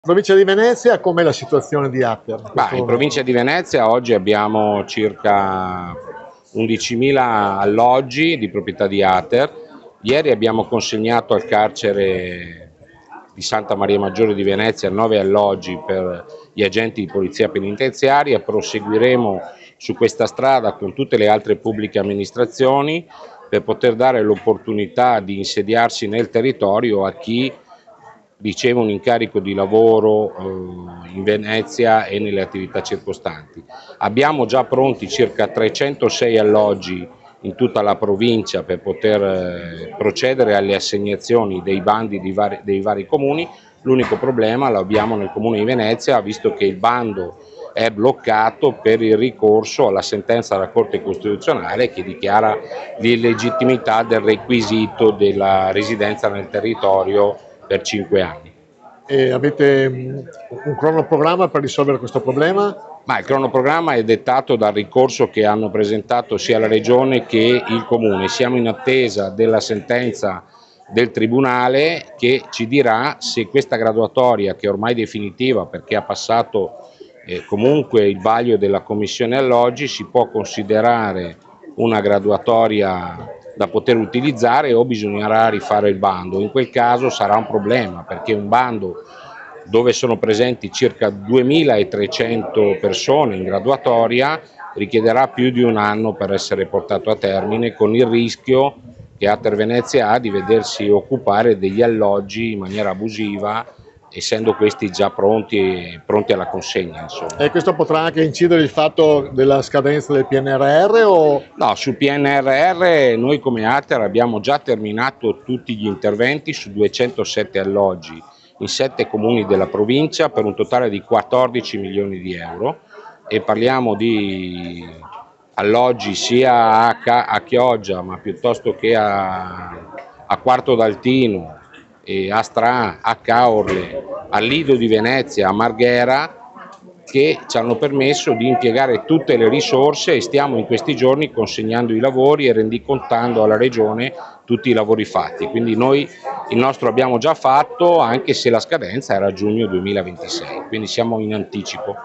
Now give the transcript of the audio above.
Provincia di Venezia, com'è la situazione di Atter? In provincia di Venezia oggi abbiamo circa 11.000 alloggi di proprietà di Ater. Ieri abbiamo consegnato al carcere di Santa Maria Maggiore di Venezia 9 alloggi per gli agenti di polizia penitenziaria. Proseguiremo su questa strada con tutte le altre pubbliche amministrazioni per poter dare l'opportunità di insediarsi nel territorio a chi riceve un incarico di lavoro in Venezia e nelle attività circostanti. Abbiamo già pronti circa 306 alloggi in tutta la provincia per poter procedere alle assegnazioni dei bandi dei vari comuni. L'unico problema lo abbiamo nel comune di Venezia, visto che il bando è bloccato per il ricorso alla sentenza della Corte Costituzionale che dichiara l'illegittimità del requisito della residenza nel territorio per 5 anni. E avete un cronoprogramma per risolvere questo problema? Il cronoprogramma è dettato dal ricorso che hanno presentato sia la Regione che il Comune. Siamo in attesa della sentenza del Tribunale che ci dirà se questa graduatoria, che è ormai definitiva perché ha passato comunque il vaglio della Commissione alloggi, si può considerare una graduatoria da poter utilizzare o bisognerà rifare il bando. In quel caso sarà un problema, perché un bando dove sono presenti circa 2.300 persone in graduatoria richiederà più di un anno per essere portato a termine, con il rischio che Atter Venezia ha di vedersi occupare degli alloggi in maniera abusiva, essendo questi già pronti alla consegna. Insomma. E questo potrà anche incidere il fatto della scadenza del PNRR? No, sul PNRR noi come Atter abbiamo già terminato tutti gli interventi su 207 alloggi in 7 comuni della provincia per un totale di 14 milioni di euro, e parliamo di alloggi sia a Chioggia, ma piuttosto che a Quarto d'Altino, a Stra, a Caorle, al Lido di Venezia, a Marghera, che ci hanno permesso di impiegare tutte le risorse, e stiamo in questi giorni consegnando i lavori e rendicontando alla Regione tutti i lavori fatti. Quindi noi il nostro abbiamo già fatto, anche se la scadenza era giugno 2026, quindi siamo in anticipo.